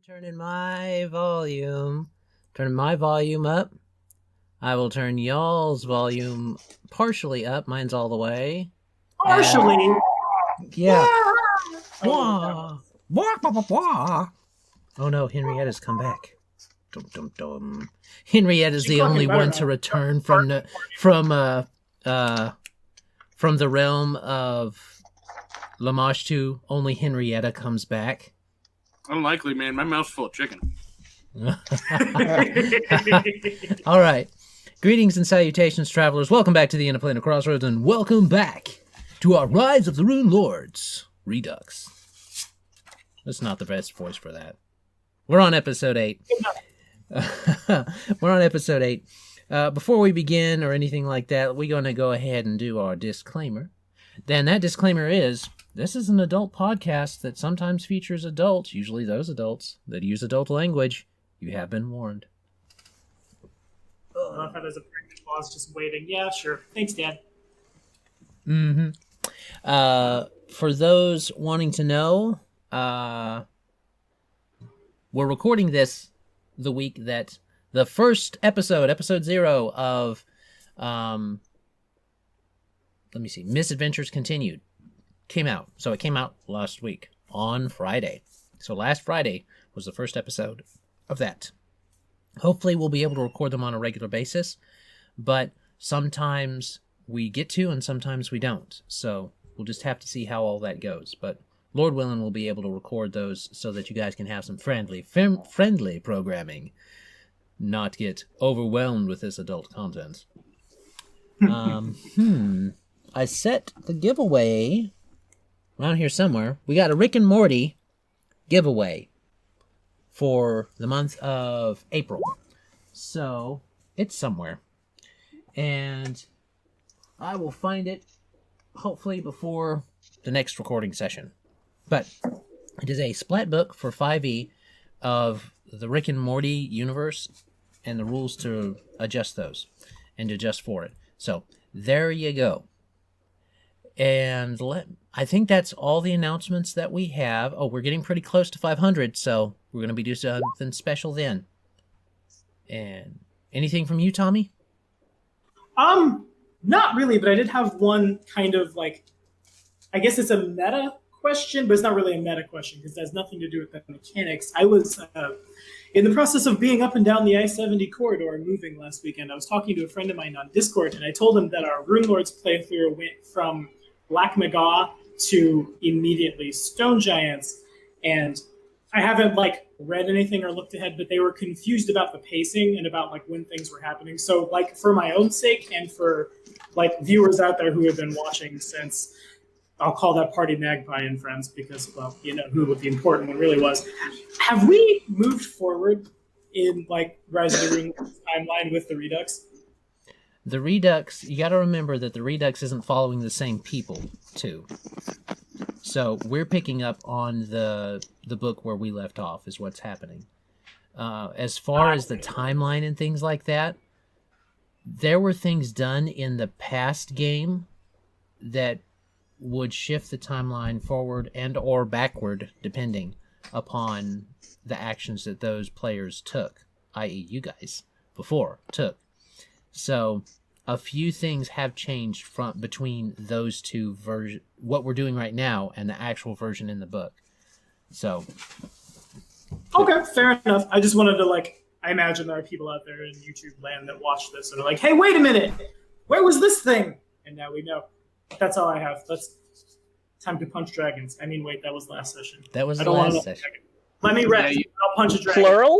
turning my volume. Turning my volume up. I will turn y'all's volume partially up. Mine's all the way. Partially? Yeah. Wah. Wah, wah, wah, wah. Oh no, Henrietta's come back. Dum, dum, dum. Henrietta's the only one to return from the realm of Lamashtu. Only Henrietta comes back. Unlikely, man. My mouth's full of chicken. All right. Greetings and salutations, travelers. Welcome back to the Interplanar Crossroads, and welcome back to our Rise of the Rune Lords Redux. That's not the best voice for that. We're on episode 8. We're on episode 8. Before we begin or anything like that, we're going to go ahead and do our disclaimer. Then that disclaimer is, this is an adult podcast that sometimes features adults, usually those adults that use adult language. You have been warned. I thought as a pregnant pause, just waiting. Yeah, sure. Thanks, Dad. Mm-hmm. For those wanting to know, we're recording this the week that the first episode 0 of, Misadventures Continued came out. So it came out last week on Friday. So last Friday was the first episode of that. Hopefully we'll be able to record them on a regular basis, but sometimes we get to and sometimes we don't. So we'll just have to see how all that goes. But Lord willing, we'll be able to record those so that you guys can have some friendly programming, not get overwhelmed with this adult content. I set the giveaway around here somewhere. We got a Rick and Morty giveaway for the month of April. So it's somewhere. And I will find it hopefully before the next recording session. But it is a splat book for 5e of the Rick and Morty universe and the rules to adjust those and adjust for it. So there you go. And I think that's all the announcements that we have. Oh, we're getting pretty close to 500, so we're going to be doing something special then. And anything from you, Tommy? Not really, but I did have one kind of like, I guess it's a meta question, but it's not really a meta question because it has nothing to do with the mechanics. I was in the process of being up and down the I-70 corridor and moving last weekend. I was talking to a friend of mine on Discord, and I told him that our Rune Lords playthrough went from Black Maga to immediately Stone Giants, and I haven't read anything or looked ahead, but they were confused about the pacing and about when things were happening. So for my own sake and for viewers out there who have been watching since, I'll call that party Magpie and friends because, well, you know who the important one really was. Have we moved forward in Rise of the Rune timeline with the Redux? The Redux, you got to remember that the Redux isn't following the same people, too. So we're picking up on the book where we left off is what's happening. As far as the timeline and things like that, there were things done in the past game that would shift the timeline forward and or backward, depending upon the actions that those players took, i.e. you guys, before took. So a few things have changed between those two versions, what we're doing right now and the actual version in the book. So. Okay, fair enough. I just wanted to I imagine there are people out there in YouTube land that watch this and are like, hey, wait a minute, where was this thing? And now we know. That's all I have. That's time to punch dragons. I mean, wait, that was last session. That was the last session. Let me rest. I'll punch a dragon. Plural?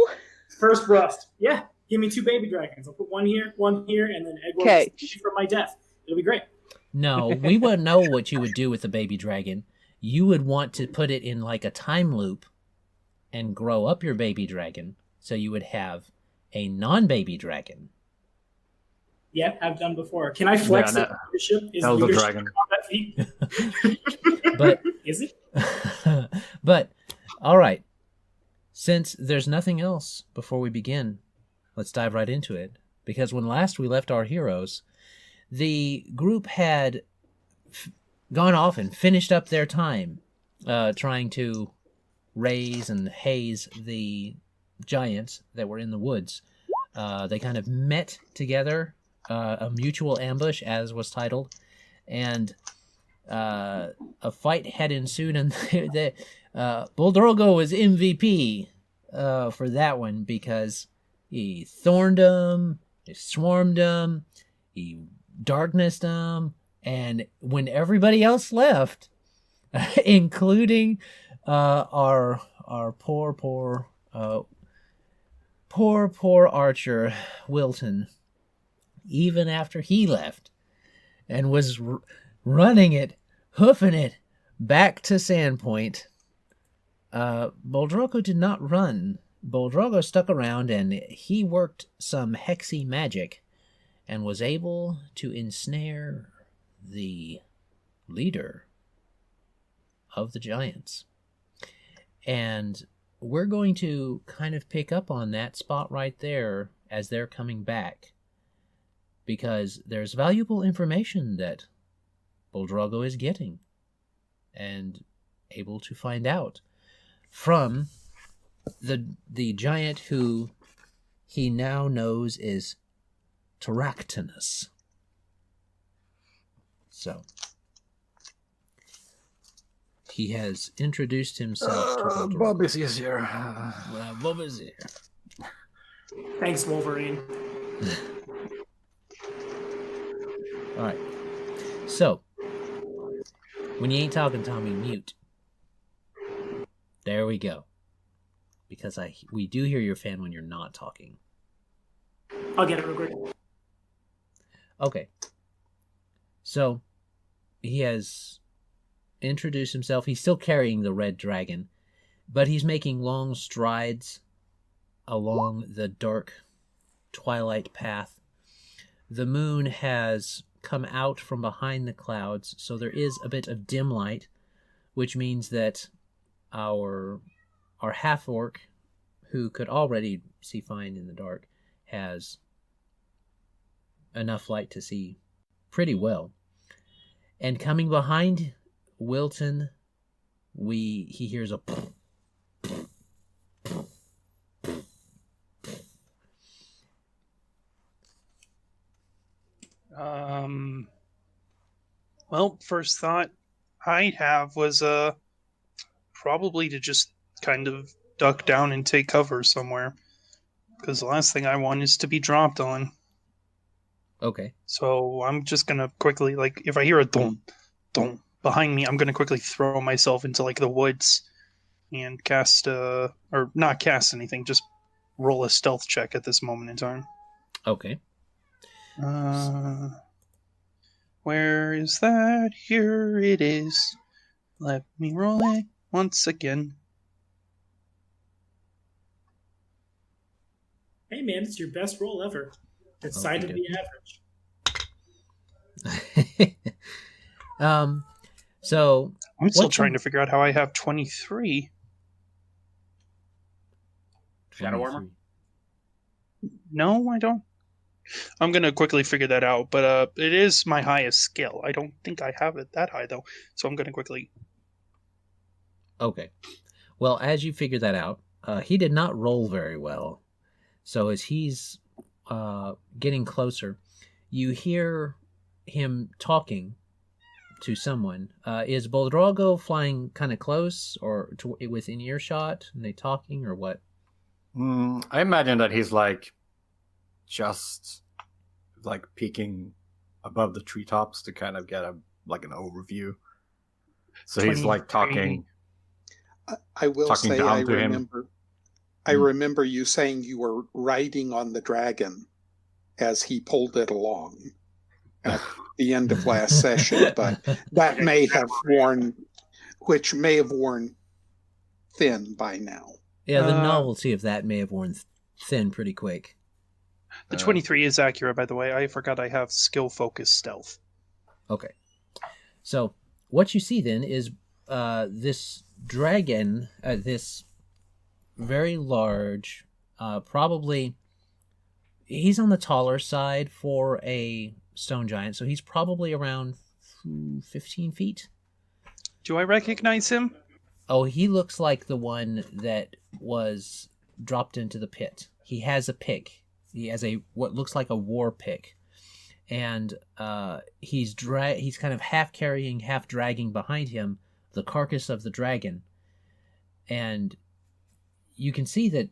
First rust. Yeah. Give me 2 baby dragons. I'll put one here, and then Edward will from my death. It'll be great. No, we wouldn't know what you would do with the baby dragon. You would want to put it in a time loop and grow up your baby dragon so you would have a non-baby dragon. Yeah, I've done before. Can I flex the leadership? Is Elder leadership dragon. a combat feat? But is it? But all right. Since there's nothing else before we begin, let's dive right into it. Because when last we left our heroes, the group had gone off and finished up their time trying to raise and haze the giants that were in the woods. They kind of met together, a mutual ambush, as was titled, and a fight had ensued, and Bull Drogo was MVP for that one because he thorned him, he swarmed him, he darknessed him, and when everybody else left, including our poor archer Wilton, even after he left and was running it, hoofing it back to Sandpoint, Bull Drogo did not run. Bull Drogo stuck around and he worked some hexy magic and was able to ensnare the leader of the giants. And we're going to kind of pick up on that spot right there as they're coming back, because there's valuable information that Bull Drogo is getting and able to find out from the giant who he now knows is Taractinus. So he has introduced himself to Bull Drogo. Bob is here. Bob is here. Thanks, Wolverine. All right. So, when you ain't talking, Tommy, mute. There we go. Because we do hear your fan when you're not talking. I'll get it real quick. Okay. So, he has introduced himself. He's still carrying the red dragon, but he's making long strides along the dark twilight path. The moon has come out from behind the clouds, so there is a bit of dim light, which means that our half-orc, who could already see fine in the dark, has enough light to see pretty well. And coming behind Wilton, he hears a Well, first thought I'd have was probably to just kind of duck down and take cover somewhere, because the last thing I want is to be dropped on. Okay. So I'm just gonna quickly, like, if I hear a dum dum behind me, I'm gonna quickly throw myself into like the woods and cast or not cast anything, just roll a stealth check at this moment in time. Okay. Where is that? Here it is. Let me roll it once again. Hey man, it's your best roll ever. Decidedly Okay. average. So I'm still trying to figure out how I have 23. Shadow armor? No, I don't. I'm going to quickly figure that out, but it is my highest skill. I don't think I have it that high, though, so I'm going to quickly... Okay. Well, as you figure that out, he did not roll very well. So as he's getting closer, you hear him talking to someone. Is Bull Drogo flying kind of close or within earshot? Are they talking or what? I imagine that he's like just like peeking above the treetops to kind of get an overview. So he's like talking. I will talking say down I to remember. him. I remember you saying you were riding on the dragon as he pulled it along at the end of last session, but that may have worn thin by now. Yeah, the novelty of that may have worn thin pretty quick. The 23 is accurate, by the way. I forgot I have skill focus stealth. Okay. So what you see then is this dragon, this very large, probably he's on the taller side for a stone giant, so he's probably around 15 feet. Do I recognize him? Oh, he looks like the one that was dropped into the pit. He has a pick. He has what looks like a war pick, and he's kind of half carrying, half dragging behind him the carcass of the dragon, and you can see that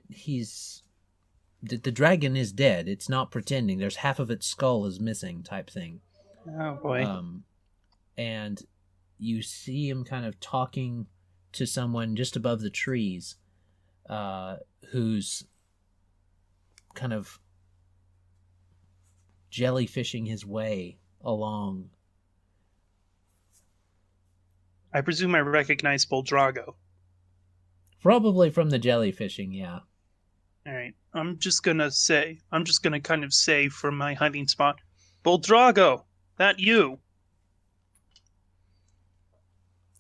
the dragon is dead. It's not pretending. There's half of its skull is missing, type thing. Oh boy. And you see him kind of talking to someone just above the trees, who's kind of jellyfishing his way along. I presume I recognize Boldrago. Probably from the jellyfishing, yeah. Alright, I'm just gonna kind of say from my hiding spot, Boldrago, that you?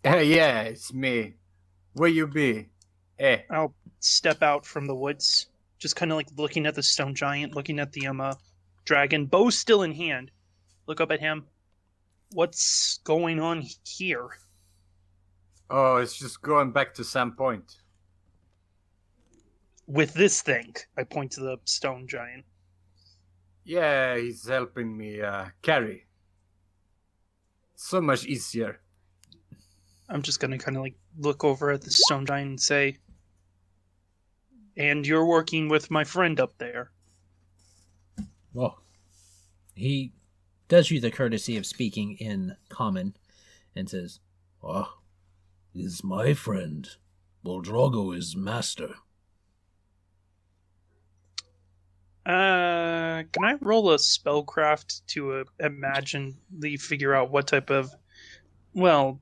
Yeah, it's me. Where you be? I'll step out from the woods, just kind of like looking at the stone giant, looking at the dragon, bow still in hand. Look up at him. What's going on here? Oh, it's just going back to Sam Point. With this thing, I point to the stone giant. Yeah, he's helping me carry. So much easier. I'm just gonna kind of like look over at the stone giant and say, and you're working with my friend up there. Well, he does you the courtesy of speaking in common and says, "Oh, is my friend. Boldrago is master." Can I roll a spellcraft to imaginely figure out what type of... Well,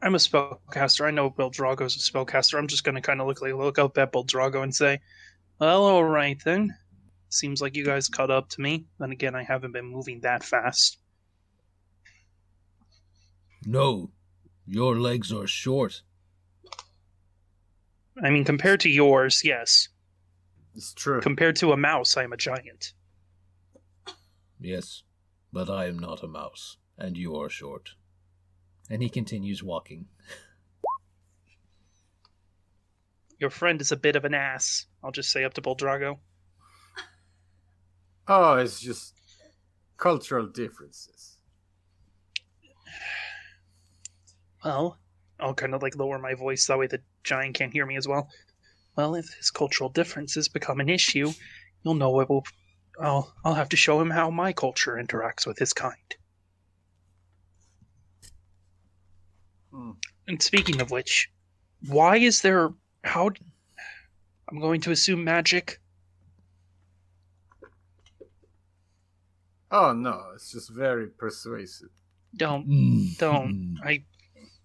I'm a spellcaster. I know Boldrago's a spellcaster. I'm just going to kind of look up at Boldrago and say, well, alright then. Seems like you guys caught up to me. Then again, I haven't been moving that fast. No, your legs are short. I mean, compared to yours, yes. It's true. Compared to a mouse, I am a giant. Yes, but I am not a mouse, and you are short. And he continues walking. Your friend is a bit of an ass, I'll just say up to Boldrago. Oh, it's just cultural differences. Well, I'll kind of like lower my voice, that way the giant can't hear me as well. Well, if his cultural differences become an issue, you'll know it will... I'll have to show him how my culture interacts with his kind. And speaking of which, why is there... How... I'm going to assume magic. Oh no, it's just very persuasive. Don't.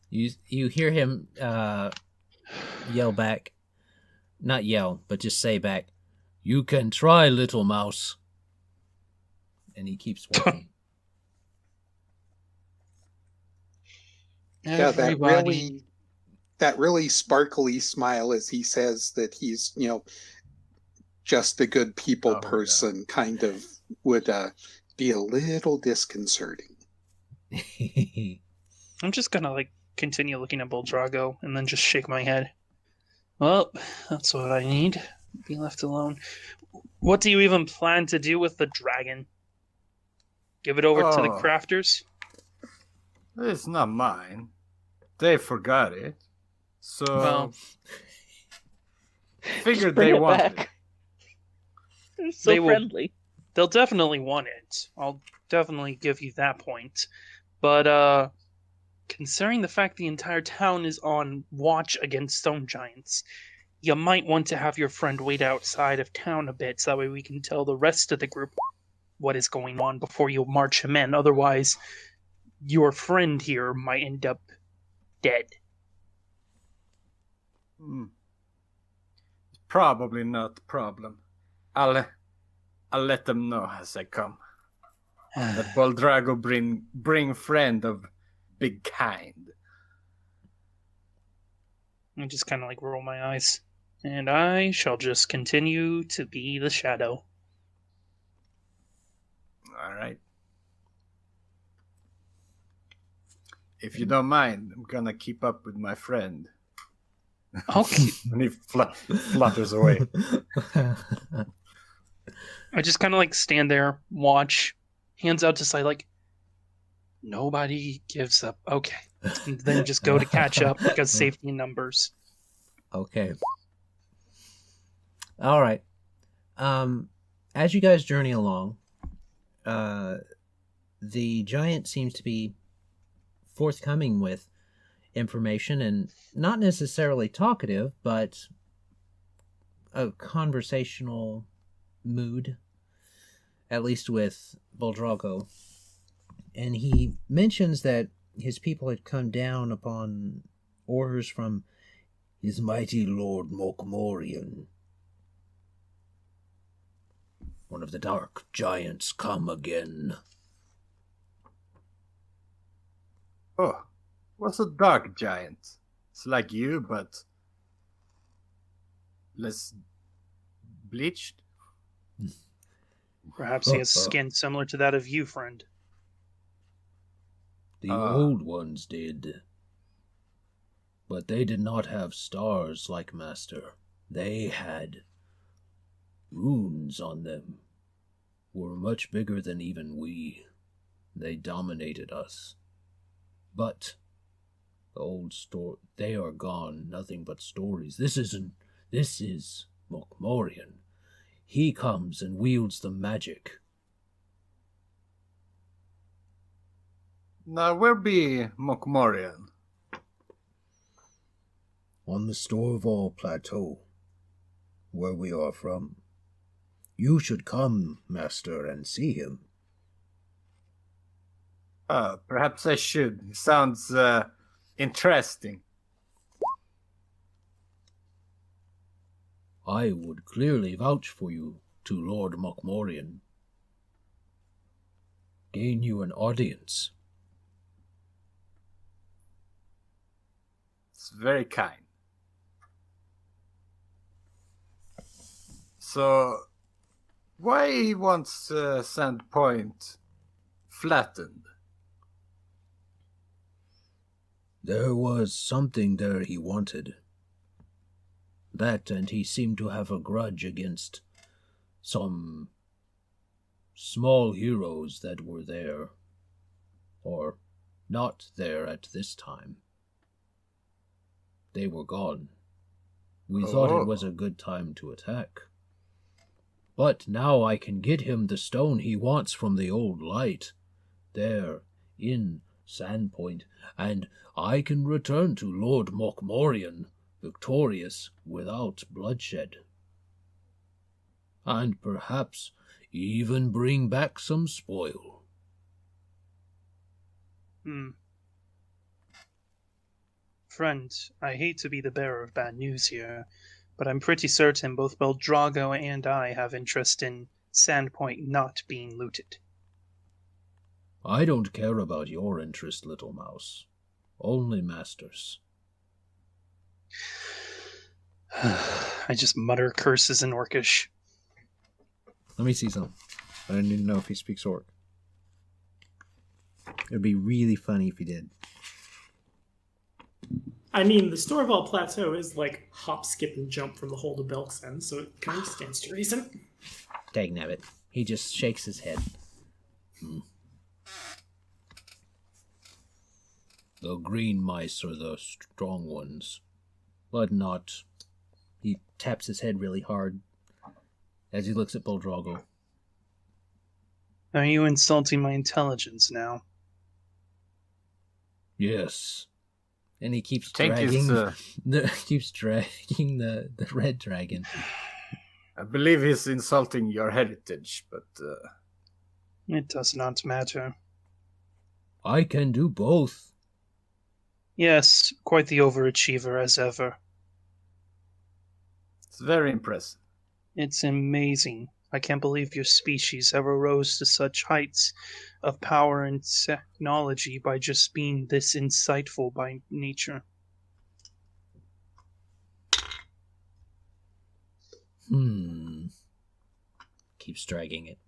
You hear him yell back. Not yell, but just say back, "You can try, little mouse." And he keeps walking. Yeah, that really sparkly smile as he says that he's, just a good people person kind of would be a little disconcerting. I'm just gonna like continue looking at Boldrago and then just shake my head. Well, that's what I need. Be left alone. What do you even plan to do with the dragon? Give it over to the crafters? It's not mine. They forgot it. So Well, figured Bring they it want back. it. They're so They will- friendly. they'll definitely want it. I'll definitely give you that point. But, considering the fact the entire town is on watch against stone giants, you might want to have your friend wait outside of town a bit, so that way we can tell the rest of the group what is going on before you march him in. Otherwise, your friend here might end up dead. Probably not the problem. I'll let them know as I come. That Boldrago bring friend of big kind. I just kind of like roll my eyes. And I shall just continue to be the shadow. All right. if you don't mind, I'm gonna keep up with my friend. Okay. And he flutters away. I just kind of like stand there, watch, hands out to side, like nobody gives up. Okay, and then just go to catch up because safety in numbers. Okay. All right. As you guys journey along, the giant seems to be forthcoming with information and not necessarily talkative, but a conversational mood, at least with Boldrago. And he mentions that his people had come down upon orders from his mighty Lord Mokmorian. One of the dark giants come again. Oh, what's a dark giant? It's like you, but less bleached. Perhaps he has skin similar to that of you, friend. The old ones did. But they did not have stars like Master. They had runes on them. Were much bigger than even we. They dominated us. But the old they are gone, nothing but stories. This is Mokmorian. He comes and wields the magic. Now, where be Mokmorian? On the Storval Plateau, where we are from. You should come, Master, and see him. Perhaps I should. It sounds interesting. I would clearly vouch for you to Lord Mokmorian. Gain you an audience. It's very kind. So, why he wants Sandpoint flattened? There was something there he wanted. That, and he seemed to have a grudge against some small heroes that were there, or not there at this time. They were gone. We thought it was a good time to attack. But now I can get him the stone he wants from the old light, there, in Sandpoint, and I can return to Lord Mokmorian victorious without bloodshed. And perhaps even bring back some spoil. Friend, I hate to be the bearer of bad news here, but I'm pretty certain both Boldrago and I have interest in Sandpoint not being looted. I don't care about your interest, little mouse. Only Master's. I just mutter curses in Orcish. Let me see something. I don't even know if he speaks Orc. It would be really funny if he did. I mean, the Storval Plateau is like hop, skip, and jump from the Hold of Belksend, so it kind of stands to reason. Dagnabbit. He just shakes his head. The green mice are the strong ones, but not... He taps his head really hard as he looks at Boldrago. Are you insulting my intelligence now? Yes. And he keeps Tank dragging is, keeps dragging the red dragon. I believe he's insulting your heritage, but It does not matter. I can do both. Yes, quite the overachiever as ever. it's very impressive. It's amazing. I can't believe your species ever rose to such heights of power and technology by just being this insightful by nature. Keeps dragging it.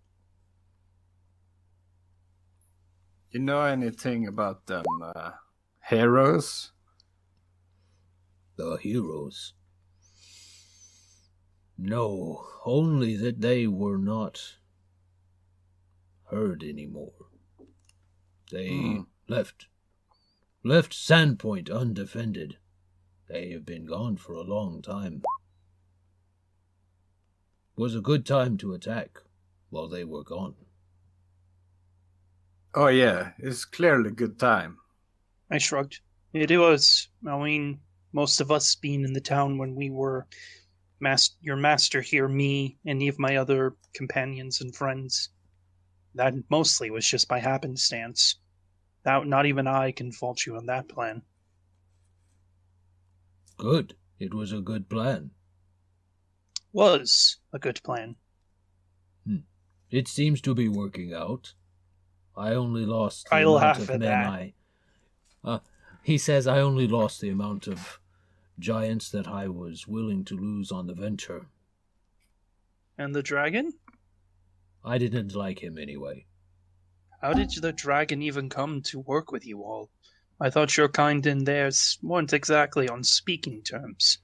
You know anything about them heroes? The heroes? No, only that they were not heard anymore. They left Sandpoint undefended. They have been gone for a long time. Was a good time to attack while they were gone. Oh yeah, it's clearly a good time. I shrugged. It was. I mean, most of us being in the town when we were your master here, me, any of my other companions and friends. That mostly was just by happenstance. Not even I can fault you on that plan. Good. It was a good plan. Was a good plan. It seems to be working out. I only lost the I amount laugh of at men that. He says I only lost the amount of giants that I was willing to lose on the venture. And the dragon? I didn't like him anyway. How did the dragon even come to work with you all? I thought your kind and theirs weren't exactly on speaking terms.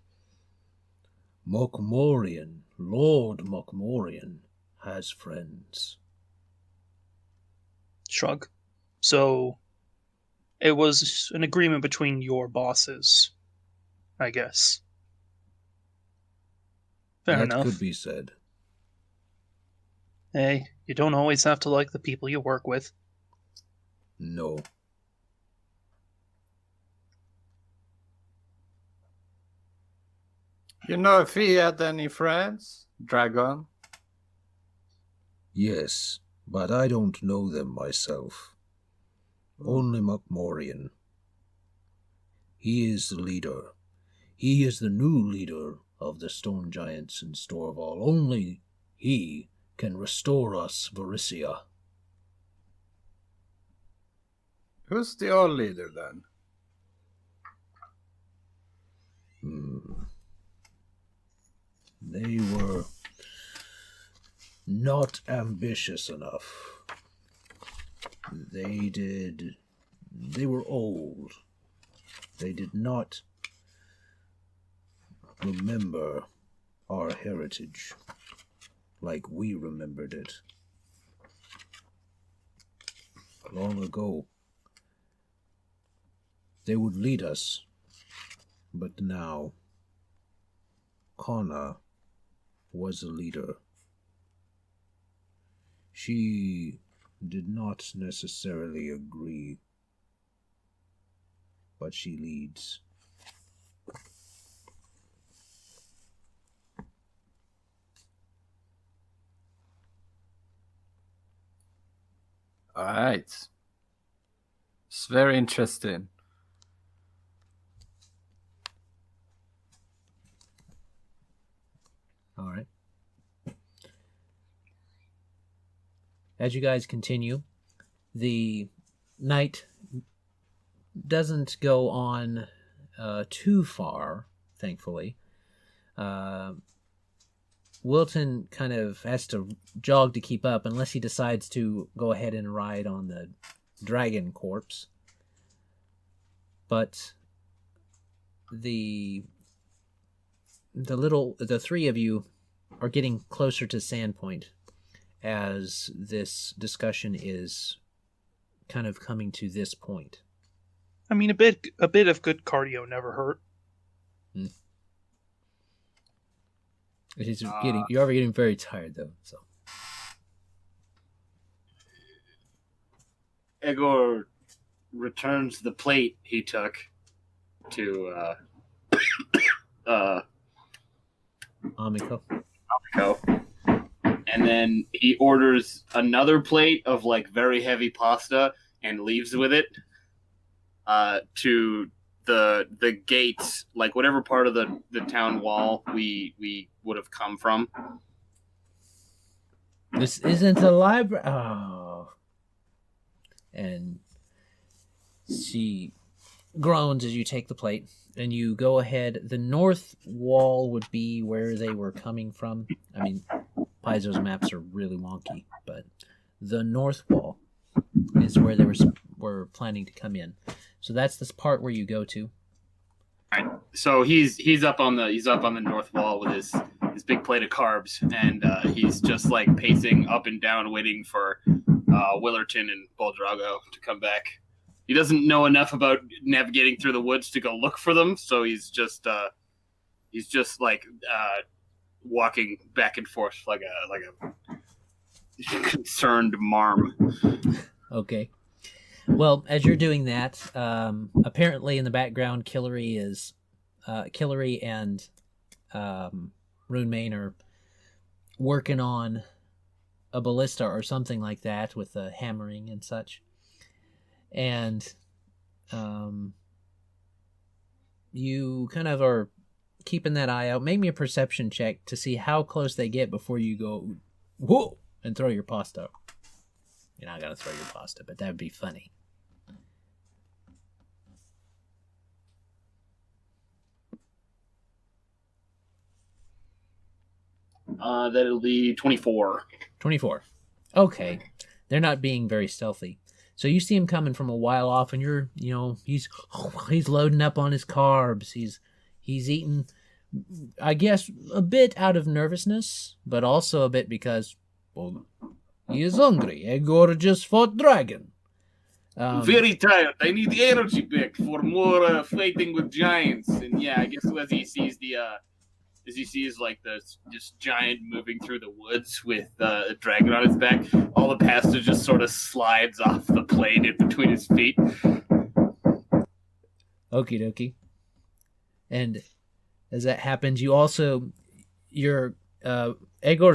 Mokmorian, Lord Mokmorian, has friends. Shrug. So, it was an agreement between your bosses, I guess. Fair enough. That could be said. Hey, you don't always have to like the people you work with. No. You know if he had any friends, Dragon? Yes, but I don't know them myself. Only Mokmorian. He is the leader. He is the new leader of the stone giants in Storval. Only he can restore us Varisia. Who's the old leader then? They were not ambitious enough. They were old. They did not remember our heritage like we remembered it. Long ago, they would lead us, but now, Kana was a leader. She did not necessarily agree, but she leads. Alright. It's very interesting. All right. As you guys continue, the night doesn't go on too far, thankfully. Wilton kind of has to jog to keep up unless he decides to go ahead and ride on the dragon corpse. But the three of you are getting closer to Sandpoint as this discussion is kind of coming to this point. I mean, a bit of good cardio never hurt. It is you're already getting very tired though, so. Egor returns the plate he took to Amiko. And then he orders another plate of like very heavy pasta and leaves with it to the gates, like whatever part of the town wall we would have come from. This isn't a library. Oh. And she groans as you take the plate, and you go ahead. The north wall would be where they were coming from. I mean, Paizo's maps are really wonky, but the north wall is where they were planning to come in. So that's this part where you go to. So he's up on the north wall with his big plate of carbs, and he's just like pacing up and down, waiting for Willerton and Boldrago to come back. He doesn't know enough about navigating through the woods to go look for them, so he's just like walking back and forth like a concerned marm. Okay. Well, as you're doing that, apparently in the background, Killary and Runemain are working on a ballista or something like that with the hammering and such. And you kind of are keeping that eye out. Make me a perception check to see how close they get before you go, whoa, and throw your pasta. You're not going to throw your pasta, but that would be funny. That'll be 24. 24. Okay. They're not being very stealthy. So you see him coming from a while off, and he's loading up on his carbs. He's eating, I guess, a bit out of nervousness, but also a bit because, well, he is hungry. Egor just fought dragon. Very tired. I need energy back for more fighting with giants. And yeah, I guess as he sees like this giant moving through the woods with a dragon on its back, all the pasta just sort of slides off the plate in between his feet. Okie dokie. And as that happens, Egor's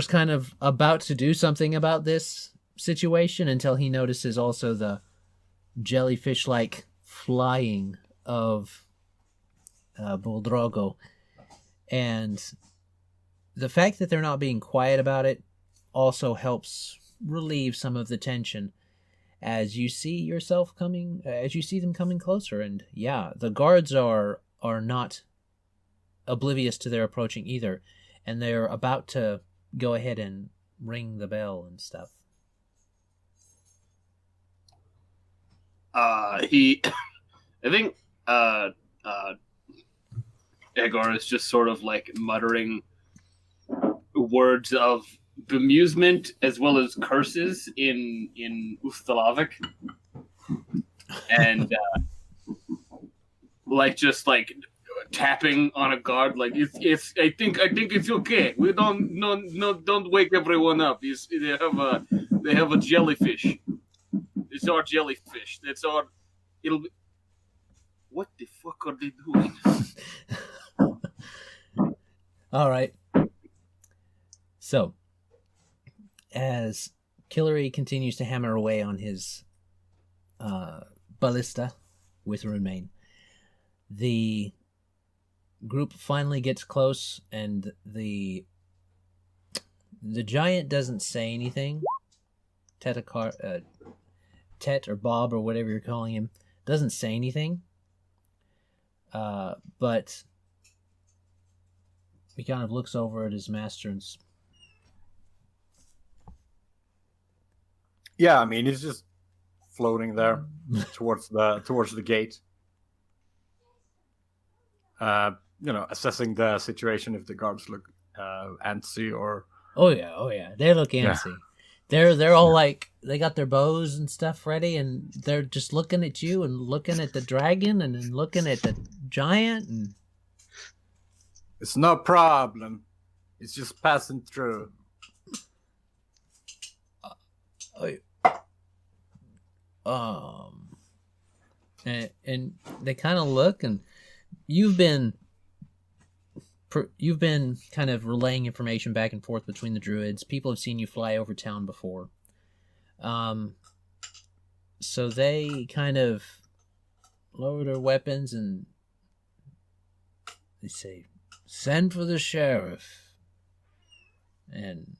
kind of about to do something about this situation until he notices also the jellyfish-like flying of Boldrago. And the fact that they're not being quiet about it also helps relieve some of the tension as you see them coming closer. And yeah, the guards are not oblivious to their approaching either, and they're about to go ahead and ring the bell and stuff. I think Egor is just sort of like muttering words of bemusement as well as curses in Ustalavic, and just tapping on a guard, like it's. I think it's okay. We don't wake everyone up. They have a jellyfish. It's our jellyfish. It'll be. What the fuck are they doing? All right. So, as Killary continues to hammer away on his ballista with Runemain, the group finally gets close, and the giant doesn't say anything. Tet or Bob or whatever you're calling him doesn't say anything. But he kind of looks over at his master and yeah, I mean, he's just floating there towards the gate. Assessing the situation if the guards look antsy or. Oh yeah, they look antsy. Yeah. They're all like, they got their bows and stuff ready, and they're just looking at you and looking at the dragon and then looking at the giant. And it's no problem. It's just passing through. And they kind of look, and you've been kind of relaying information back and forth between the druids. People have seen you fly over town before. So they kind of lower their weapons and they say, "Send for the sheriff." And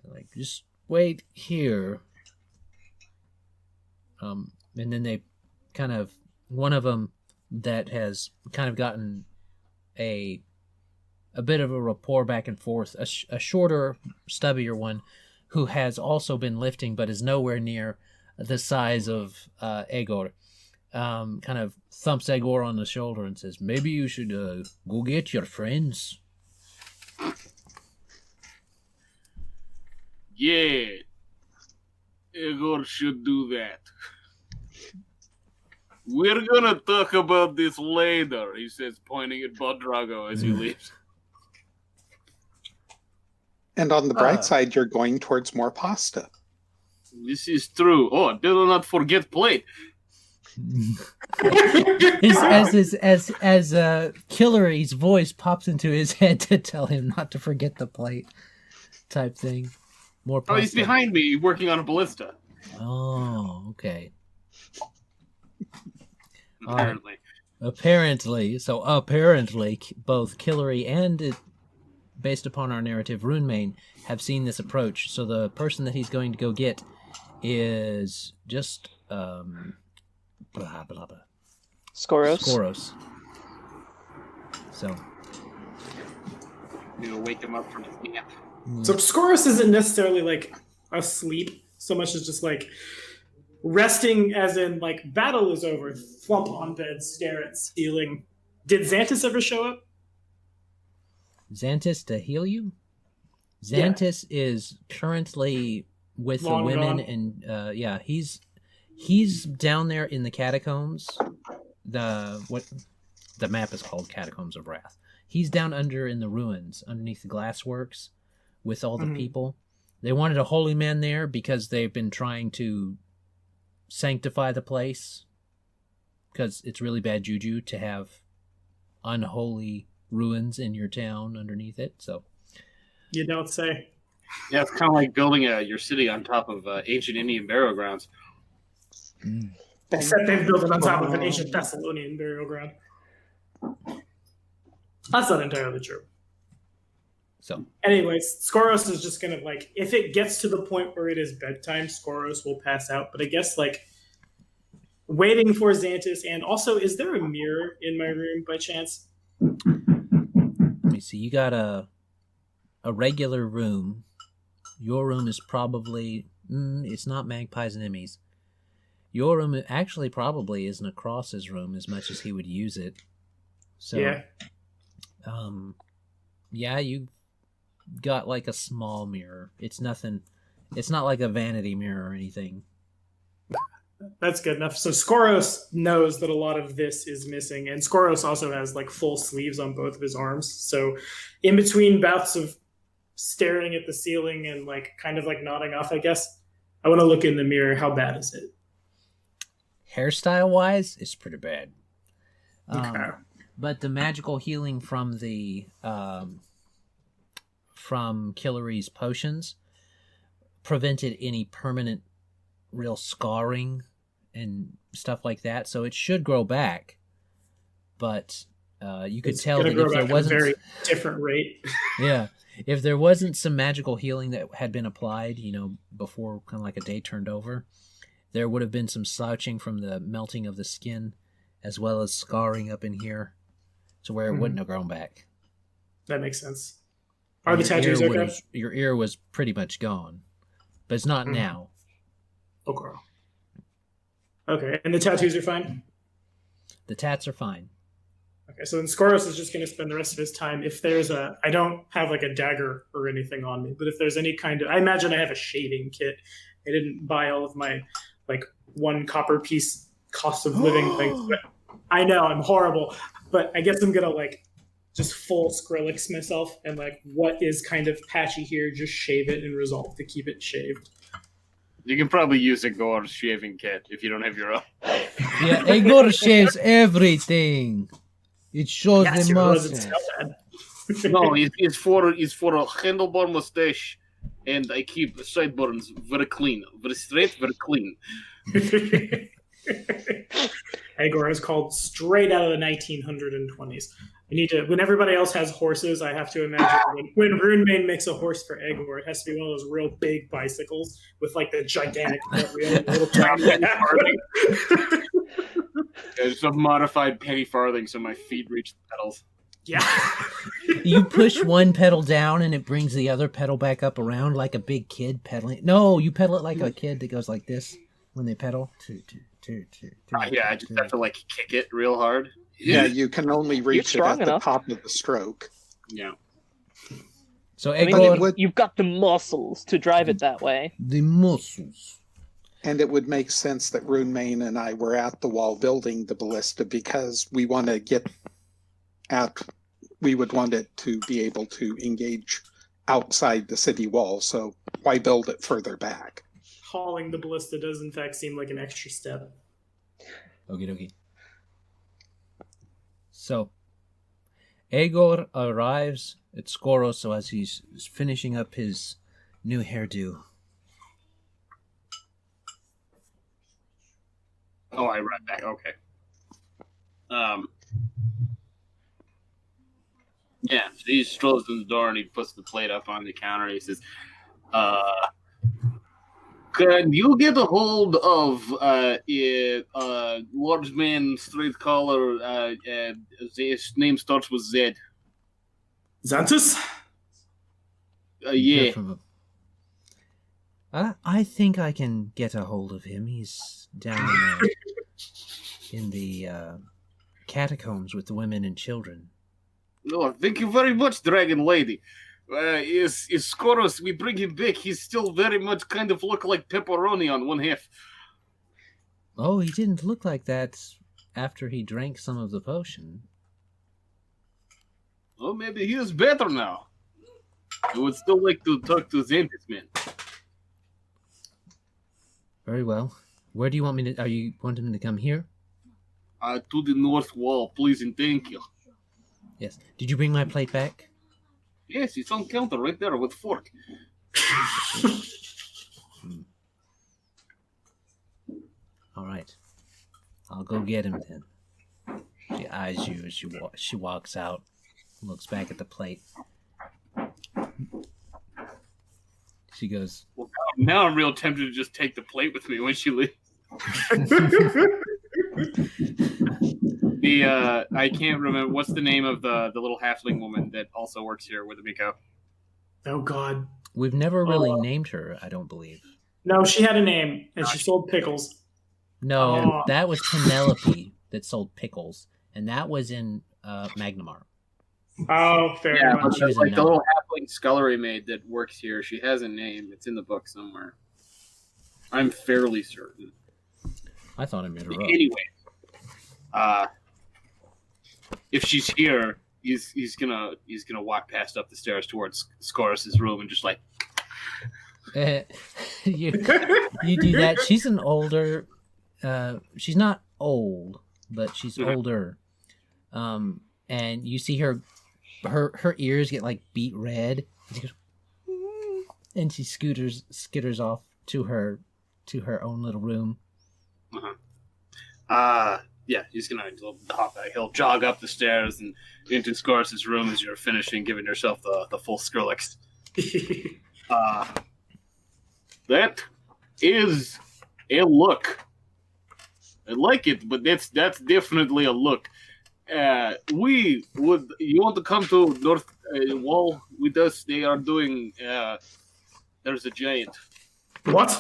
they're like, "Just wait here." And then they kind of, one of them that has kind of gotten a bit of a rapport back and forth, a shorter, stubbier one who has also been lifting but is nowhere near the size of Egor, kind of thumps Egor on the shoulder and says, maybe you should go get your friends. Yeah, Igor should do that. We're gonna talk about this later, he says, pointing at Bodrago as he leaves. And on the bright side, you're going towards more pasta. This is true. Oh, do not forget plate. As Killery's voice pops into his head to tell him not to forget the plate, type thing. More pasta. Oh, he's behind me, working on a ballista. Oh, okay. Apparently. Apparently, both Killery and, based upon our narrative, Runemane have seen this approach. So the person that he's going to go get is just blah blah blah. Skoros. So I'm gonna wake him up from his nap. So Skoros isn't necessarily like asleep so much as just like resting, as in like battle is over, flump on bed, stare at ceiling. Did Xantus ever show up? Xantus to heal you? Xantus is currently with Long the women, gone. and he's down there in the catacombs. The map is called Catacombs of Wrath. He's down under in the ruins, underneath the glassworks, with all the people. They wanted a holy man there because they've been trying to sanctify the place, because it's really bad juju to have unholy ruins in your town underneath it. So You don't say. Yeah, it's kind of like building your city on top of ancient Indian burial grounds. Except they've built it on top of an ancient Thessalonian burial ground. That's not entirely true. So Anyways, Skoros is just gonna like, if it gets to the point where it is bedtime, Skoros will pass out. But I guess like waiting for Xantus, and also, is there a mirror in my room by chance? let me see. You got a regular room. Your room is probably it's not Magpies and Emmys. Your room actually probably isn't Cross's room as much as he would use it. So Yeah. Yeah, you got like a small mirror. It's nothing. It's not like a vanity mirror or anything. That's good enough. So Skoros knows that a lot of this is missing, and Skoros also has like full sleeves on both of his arms. So in between bouts of staring at the ceiling and like kind of like nodding off, I guess, I want to look in the mirror. How bad is it? Hairstyle wise, it's pretty bad. Okay. But the magical healing from from Killery's potions prevented any permanent real scarring and stuff like that, so it should grow back. But you could tell that if there wasn't a very different rate. yeah, if there wasn't some magical healing that had been applied, before kind of like a day turned over, there would have been some slouching from the melting of the skin, as well as scarring up in here, to where it wouldn't have grown back. That makes sense. Are the tattoos okay? Your ear was pretty much gone, but it's not now. Okay. Okay, and the tattoos are fine? The tats are fine. Okay, so then Skoros is just going to spend the rest of his time, if there's I don't have like a dagger or anything on me, but if there's any kind of, I imagine I have a shaving kit. I didn't buy all of my like 1 copper piece cost of living things. But I know, I'm horrible, but I guess I'm going to like just full Skrillex myself, and like what is kind of patchy here, just shave it and resolve to keep it shaved. You can probably use a Gore shaving kit if you don't have your own. Yeah, Egor shaves everything. It shows the muscle. No, it's for a handlebar mustache, and I keep the sideburns very clean, very straight, very clean. Egor is called straight out of the 1920s. I need to, when everybody else has horses, I have to imagine when Runemane makes a horse for Egor, it has to be one of those real big bicycles with like the gigantic wheel, little tiny. It's a modified penny farthing, so my feet reach the pedals. Yeah. You push one pedal down and it brings the other pedal back up around like a big kid pedaling. No, you pedal it like a kid that goes like this. when they pedal? Yeah, I just have to like kick it real hard. Yeah, you can only reach it strong at enough. the top of the stroke. Yeah. So I mean, Egor, you've got the muscles to drive it that way. the muscles. And it would make sense that Runemain and I were at the wall building the ballista because we want to get at, we would want it to be able to engage outside the city wall. So why build it further back? Hauling the ballista does in fact seem like an extra step. Okie dokie. So, Egor arrives at Skoros as he's finishing up his new hairdo. Oh, I ran back. Okay. Yeah, so he strolls in the door and he puts the plate up on the counter. He says, can you get a hold of large man, straight collar, his name starts with Z. Xantus? Yeah. I think I can get a hold of him. He's down in the catacombs with the women and children. Oh, thank you very much, Dragon Lady. Is Skoros, we bring him back. He's still very much kind of look like pepperoni on one half. Oh, he didn't look like that after he drank some of the potion. Oh, maybe he is better now. I would still like to talk to Xanthus, man. Very well. Where do you want me to... Are you want him to come here? To the north wall, please and thank you. Yes. Did you bring my plate back? Yes, it's on counter right there with fork. All right. I'll go get him then. She eyes you as she walks out, looks back at the plate. She goes, Well, now I'm real tempted to just take the plate with me when she leaves. I can't remember what's the name of the little halfling woman that also works here with Amiko. Oh god. we've never really named her, I don't believe. No, she had a name, and she sold pickles. No, Oh. that was Penelope that sold pickles, and that was in Magnamar. Oh, fair Yeah, enough. but She was like a the nun. little halfling scullery maid that works here, she has a name. It's in the book somewhere. I'm fairly certain. I thought I made her up. Anyway, if she's here, he's gonna walk past up the stairs towards Skoros' room and just like you do that. She's an older. She's not old, but she's older. And you see her ears get like beet red. And she goes, and she skitters off to her own little room. Yeah, he's gonna hop back. He'll jog up the stairs and into Skoros' room as you're finishing giving yourself the full Skrillex. That is a look. I like it, but that's definitely a look. You want to come to North Wall with us? They are doing. There's a giant. What?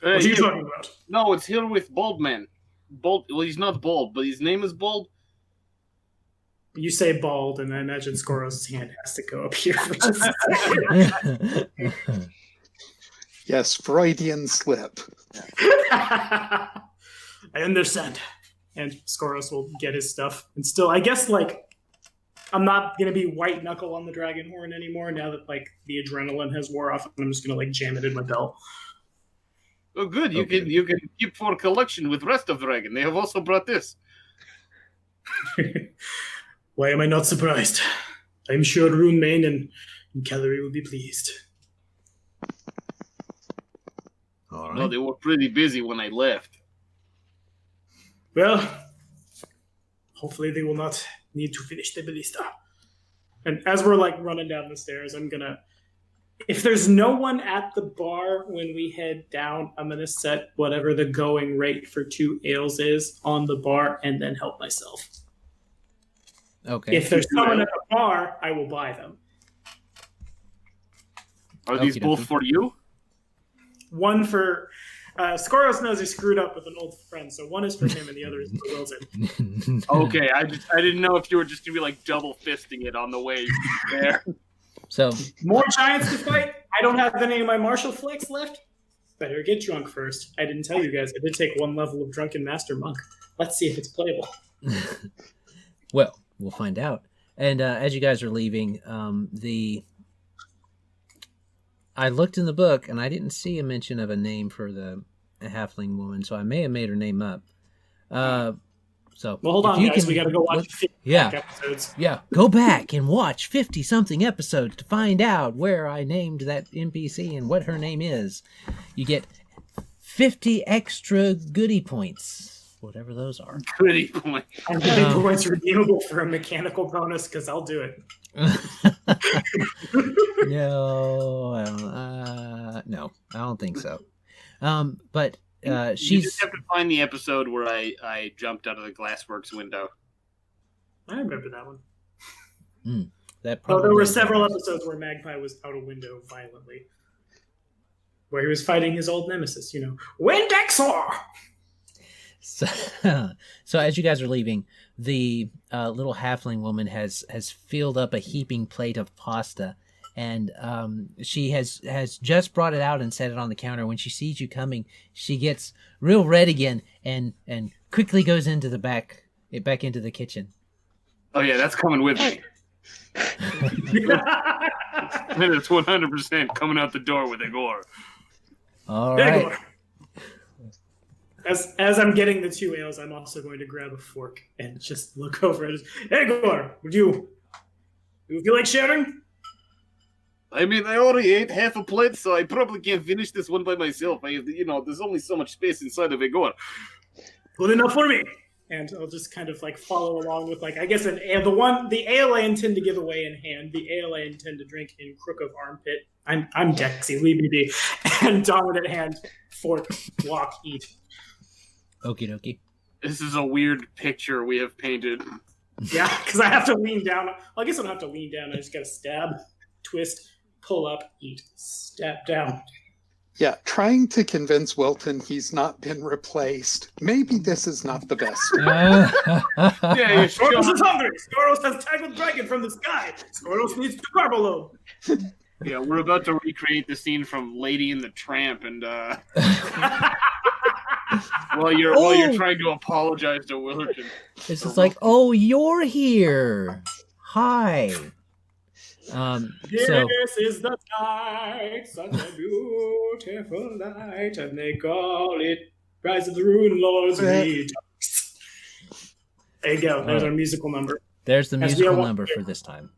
What are you Here- talking about? No, it's here with Bald Man. Bald. Well, he's not bald, but his name is Bald. You say bald, and I imagine Skoros' hand has to go up here for just a second. Yes, Freudian slip. I understand. And Skoros will get his stuff. And still, I guess, like, I'm not going to be white knuckle on the dragon horn anymore now that, like, the adrenaline has wore off. And I'm just going to, like, jam it in my belt. Oh, good. You Okay. can keep for collection with rest of Dragon. They have also brought this. Why am I not surprised? I'm sure Runemain and Calorie will be pleased. All No, right. they were pretty busy when I left. Well, hopefully they will not need to finish the ballista. And as we're like running down the stairs, I'm gonna, if there's no one at the bar when we head down, I'm gonna set whatever the going rate for 2 ales is on the bar and then help myself. Okay. If there's someone at the bar, I will buy them. Are these Okie both dokie. for you? One for, Skoros knows he screwed up with an old friend, so one is for him and the other is for Wilton. Okay, I didn't know if you were just gonna be like double fisting it on the way there. So More giants to fight. I don't have any of my martial flicks left. Better get drunk first. I didn't tell you guys. I did take one level of Drunken Master Monk. Let's see if it's playable. well, we'll find out. And as you guys are leaving, I looked in the book and I didn't see a mention of a name for the halfling woman, so I may have made her name up. So Well, hold if on, you guys. can We got to go watch look- 50 yeah. episodes. Yeah, go back and watch 50-something episodes to find out where I named that NPC and what her name is. You get 50 extra goodie points, whatever those are. Goody point. I'm getting points redeemable for a mechanical bonus because I'll do it. No, I don't think so. But You she's just have to find the episode where I jumped out of the Glassworks window. I remember that one. that. Oh, there were probably- several episodes where Magpie was out a window violently. Where he was fighting his old nemesis, Windexor! So as you guys are leaving, the little halfling woman has filled up a heaping plate of pasta, and she has just brought it out and set it on the counter. When she sees you coming, she gets real red again and quickly goes into the back into the kitchen. Oh yeah, that's coming with me. And it's 100% coming out the door with Igor. All There you right. go. As I'm getting the 2 ales, I'm also going to grab a fork and just look over at it. Hey, Igor, would you feel like sharing? I mean, I already ate half a plate, so I probably can't finish this one by myself. There's only so much space inside of Igor. Good enough for me. And I'll just kind of follow along with I guess an ale. The ale I intend to give away in hand. The ale I intend to drink in crook of armpit. I'm Dexy, leave me be. And dominant hand, fork, walk, eat. Okie dokie. This is a weird picture we have painted. Yeah, because I have to lean down. Well, I guess I don't have to lean down. I just got to stab, twist, pull up, eat, stab down. Yeah, trying to convince Wilton he's not been replaced. Maybe this is not the best. Yeah, you're Skoros sure. is hungry. Skoros has tagged with dragon from the sky. Skoros needs to carbo load. Yeah, we're about to recreate the scene from Lady and the Tramp, and while you're trying to apologize to Willerton. It's just like, oh, you're here. Hi. So This is the night, such a beautiful night, and they call it Rise of the Rune Lords Redux. There you go. There's our musical number. there's the As we musical all- number for this time.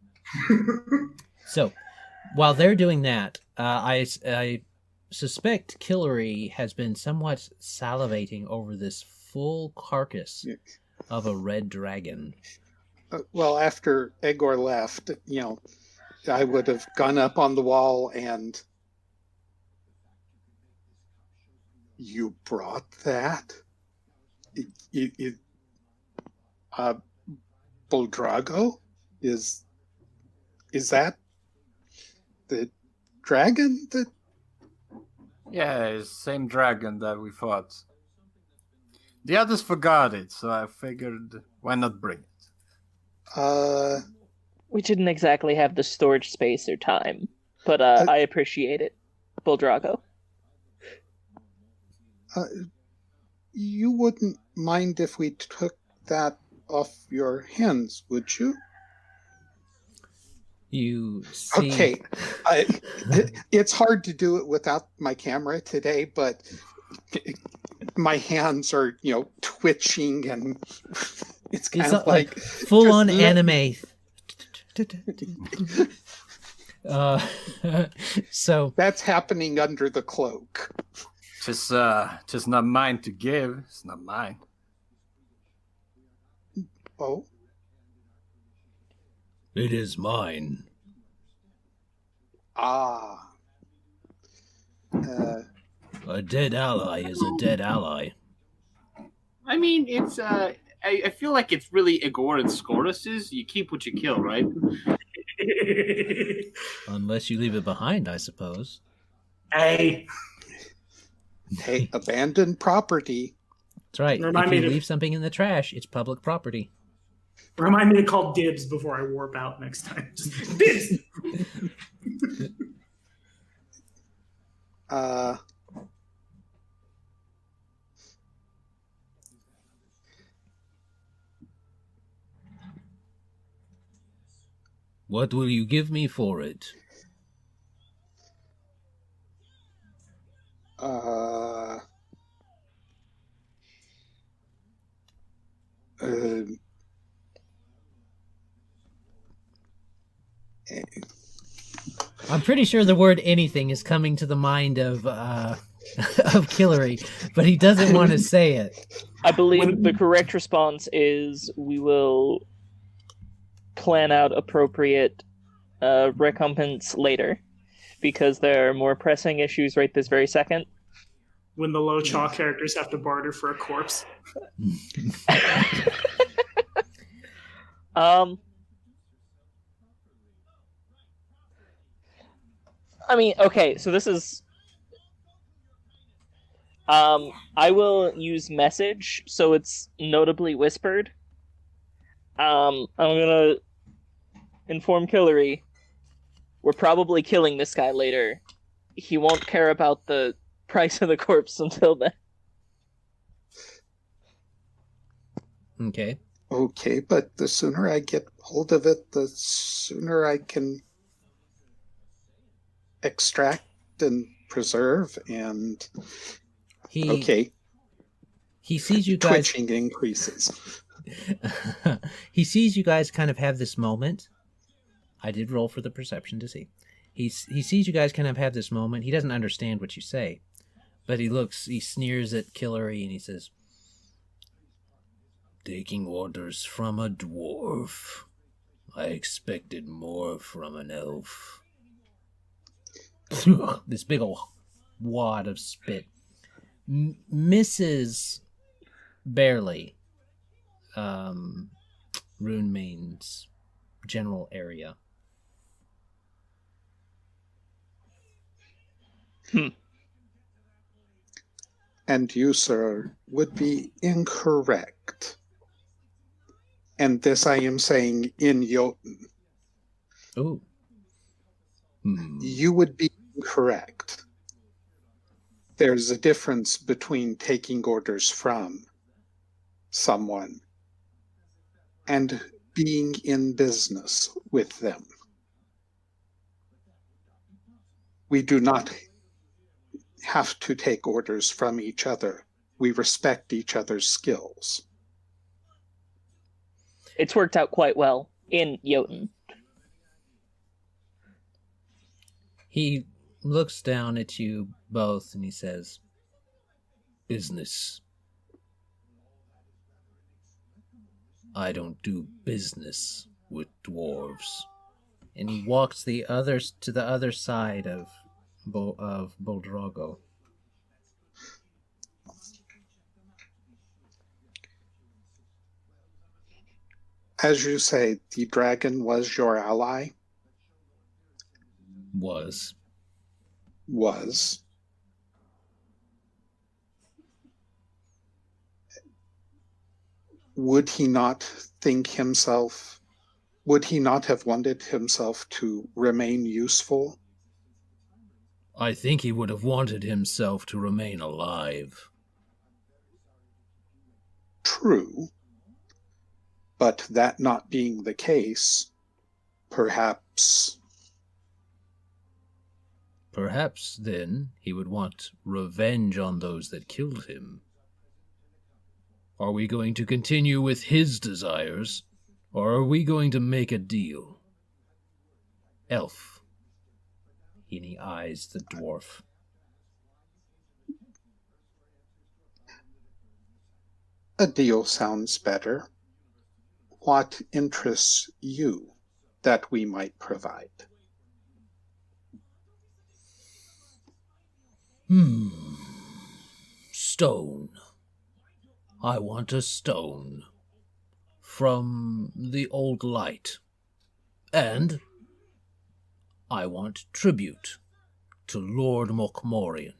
So while they're doing that, I suspect Killary has been somewhat salivating over this full carcass of a red dragon. Well, after Egor left, I would have gone up on the wall and you brought that? Boldrago? Is that the dragon that Yeah, it's the same dragon that we fought. The others forgot it, so I figured why not bring it? We didn't exactly have the storage space or time, but I appreciate it. Boldrago. you wouldn't mind if we took that off your hands, would you? You see... Okay, it's hard to do it without my camera today, but my hands are, twitching, and it's kind It's of like like full-on just let- anime. So That's happening under the cloak. Tis not mine to give. It's not mine. Oh, it is mine. ah. A dead ally is a dead ally. I mean, it's I feel like it's really Igor and Skoros's. You keep what you kill, right? Unless you leave it behind, I suppose. Hey, Hey, abandoned property. That's right. Remind If me you to- leave something in the trash, it's public property. Remind me to call dibs before I warp out next time. Just, dibs! Uh, What will you give me for it? uh, uh, I'm pretty sure the word anything is coming to the mind of of Killary, but he doesn't want to say it. I believe the correct response is we will plan out appropriate recompense later, because there are more pressing issues right this very second. When the low chaw characters have to barter for a corpse. I mean, okay, so this is... I will use message, so it's notably whispered. I'm gonna inform Killary we're probably killing this guy later. He won't care about the price of the corpse until then. Okay. okay, but the sooner I get hold of it, the sooner I can extract and preserve. And okay, He sees you guys. twitching increases. He sees you guys kind of have this moment. I did roll for the perception to see. He sees you guys kind of have this moment. He doesn't understand what you say, but he sneers at Killary and he says, "Taking orders from a dwarf. I expected more from an elf." This big old wad of spit. Mrs. Barely, Runemane's general area. And you, sir, would be incorrect. And this I am saying in Jotun. Ooh. You would be incorrect. There's a difference between taking orders from someone and being in business with them. We do not have to take orders from each other. We respect each other's skills. It's worked out quite well in Jotun. He looks down at you both and he says, "Business. I don't do business with dwarves." And he walks to the other side of Boldrago. As you say, the dragon was your ally? Was. Would he not have wanted himself to remain useful? I think he would have wanted himself to remain alive. True. But that not being the case, perhaps then he would want revenge on those that killed him. Are we going to continue with his desires, or are we going to make a deal? Elf. And he eyes the dwarf. a deal sounds better. What interests you that we might provide? Stone. I want a stone from the old light. And I want tribute to Lord Mokmorian.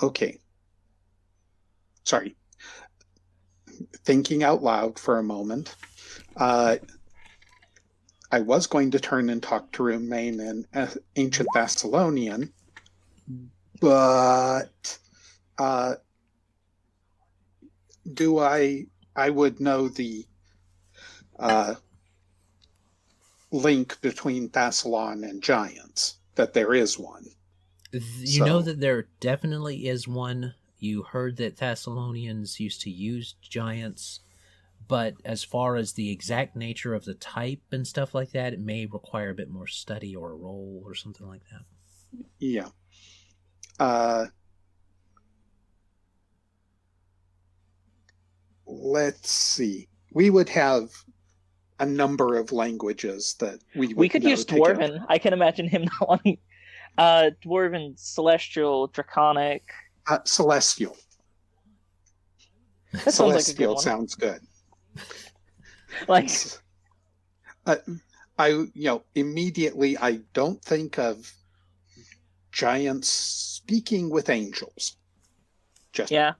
Okay. Sorry. Thinking out loud for a moment. I was going to turn and talk to Rumain in ancient Thessalonian, but I would know the link between Thassalon and giants, that there is one. You know that there definitely is one. You heard that Thessalonians used to use giants, but as far as the exact nature of the type and stuff like that, it may require a bit more study or a roll or something like that. Yeah. Let's see. We would have a number of languages that we could know use together. Dwarven. I can imagine him not wanting Dwarven, Celestial, Draconic. Celestial. That sounds like a good Celestial one. sounds good. Like, Immediately I don't think of giants speaking with angels. yeah.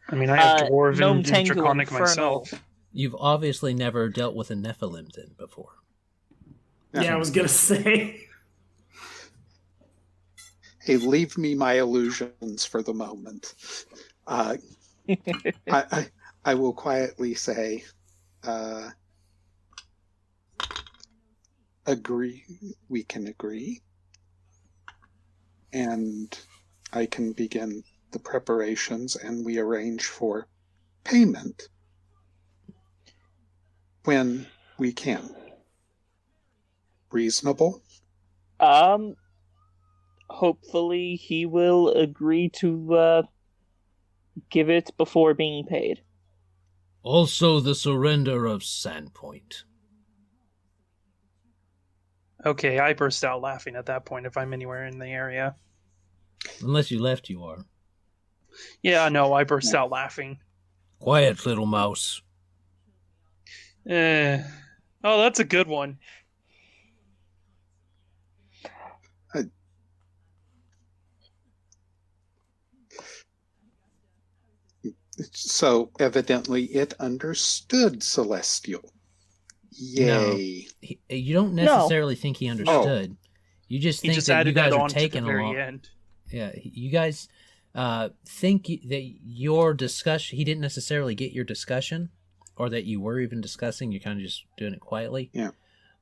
I mean, I have Dwarven Gnome and Tangle Draconic Infernal. myself. You've obviously never dealt with a Nephilim then before. Yeah, I was gonna say. Hey, leave me my illusions for the moment. I will quietly say, agree. We can agree, and I can begin the preparations, and we arrange for payment when we can. Reasonable? Hopefully he will agree to give it before being paid. Also the surrender of Sandpoint. Okay, I burst out laughing at that point if I'm anywhere in the area. Unless you left, you are. Yeah, no, I burst out laughing. Quiet, little mouse. Oh, that's a good one. So evidently it understood Celestial. Yay. You don't necessarily think he understood. You just He think just that you added guys that are on to the taking very along. end. Yeah, you guys think that your discussion, he didn't necessarily get your discussion, or that you were even discussing, you're kind of just doing it quietly. Yeah.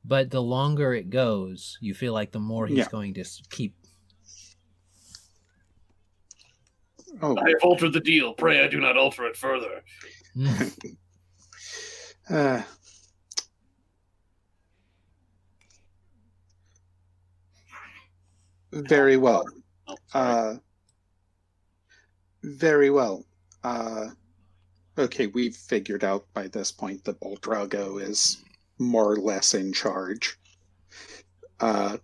But the longer it goes, you feel like the more he's Yeah. going to keep. Oh, I have altered the deal. Pray I do not alter it further. Very well. Oh, sorry. Very well. Okay, we've figured out by this point that Boldrago is more or less in charge. It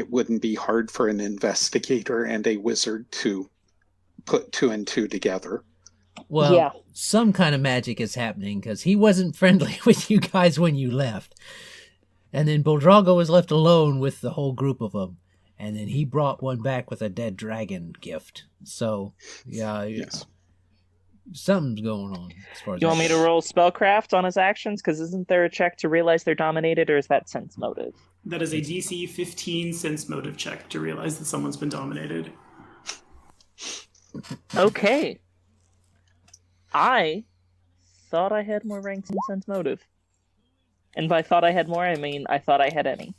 wouldn't be hard for an investigator and a wizard to put two and two together. Well, Yeah. some kind of magic is happening because he wasn't friendly with you guys when you left. And then Boldrago was left alone with the whole group of them. And then he brought one back with a dead dragon gift. So, yeah, Yes. something's going on as far as You want me to roll spellcraft on his actions? Because isn't there a check to realize they're dominated, or is that sense motive? That is a DC 15 sense motive check to realize that someone's been dominated. Okay. I thought I had more ranks in sense motive. And by thought I had more, I mean I thought I had any.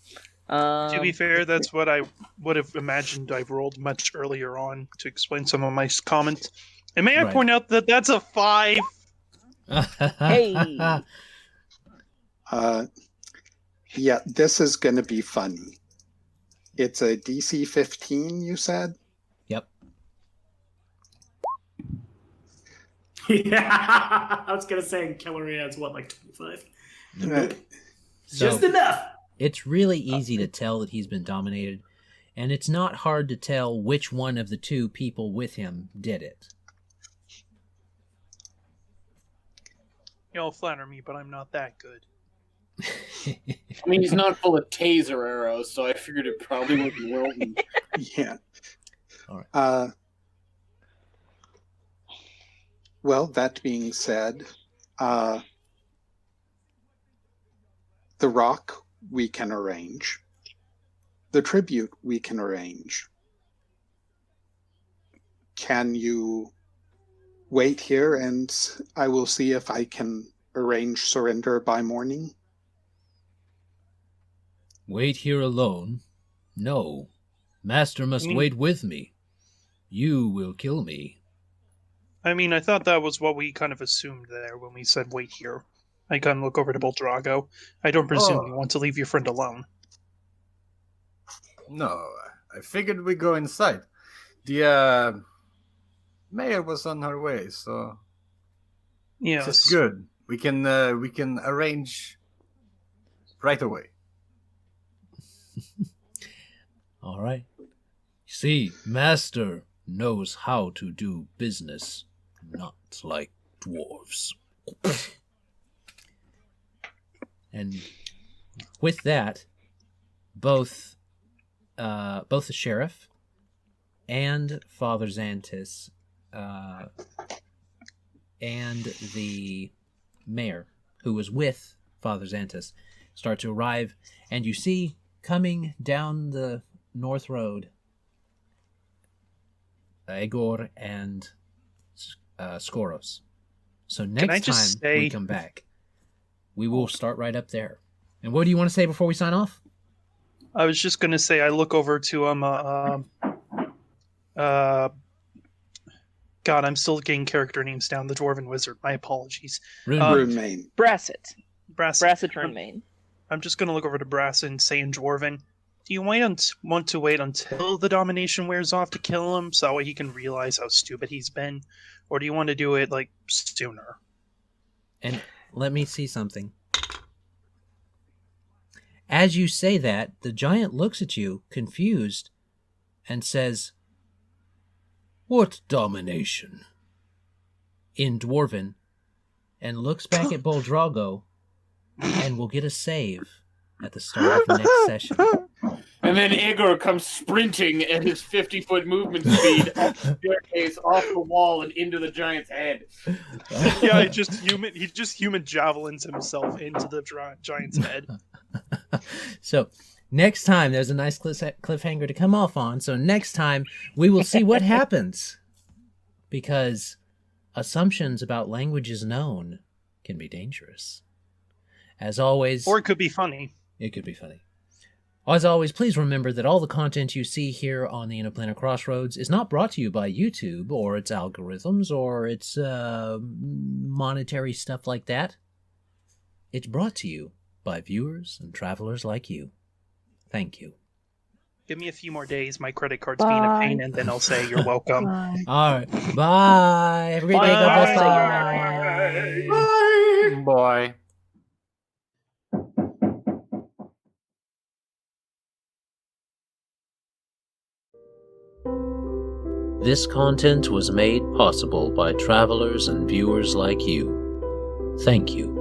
To be fair, that's what I would have imagined I rolled much earlier on to explain some of my comments. And may I Right. point out that that's a 5? Hey! Yeah, this is going to be funny. It's a DC 15, you said? Yep. Yeah, I was gonna say Kellery adds what, like 25? So, Just enough. it's really easy to tell that he's been dominated. And it's not hard to tell which one of the two people with him did it. You'll flatter me, but I'm not that good. I mean, he's not full of taser arrows, so I figured it probably wasn't Wilton. Yeah. All right. Well, that being said, the rock we can arrange. The tribute we can arrange. Can you wait here and I will see if I can arrange surrender by morning? Wait here alone? No. Master must wait with me. You will kill me. I mean, I thought that was what we kind of assumed there when we said wait here. I kind of look over to Boldrago. I don't presume you want to leave your friend alone. No, I figured we'd go inside. The mayor was on her way, so Yes. it's good. We can arrange right away. All right. See, Master knows how to do business, not like dwarves. And with that, both the sheriff and Father Xantis and the mayor, who was with Father Xantis, start to arrive, and you see coming down the north road Igor and Skoros. So next time we come back, we will start right up there. And what do you want to say before we sign off? I was just going to say I look over to God, I'm still getting character names down. The Dwarven Wizard. My apologies. Runemain. Brasset. Brasset. Brasset Runemain. I'm just going to look over to Brass and say in Dwarven, do you want to wait until the domination wears off to kill him so that way he can realize how stupid he's been? Or do you want to do it, like, sooner? And let me see something. As you say that, the giant looks at you, confused, and says, "What domination?" in Dwarven, and looks back at Boldrago, and will get a save at the start of the next session. And then Igor comes sprinting at his 50-foot movement speed up the staircase, off the wall, and into the giant's head. Yeah, he just human javelins himself into the giant's head. So next time, there's a nice cliffhanger to come off on. So next time, we will see what happens. Because assumptions about languages known can be dangerous. As always... Or it could be funny. It could be funny. As always, please remember that all the content you see here on the Interplanar Crossroads is not brought to you by YouTube or its algorithms or its monetary stuff like that. It's brought to you by viewers and travelers like you. Thank you. Give me a few more days. My credit card's being a pain, and then I'll say you're welcome. All right. Bye. Have a great day. God bless. Bye. Bye. This content was made possible by travelers and viewers like you. Thank you.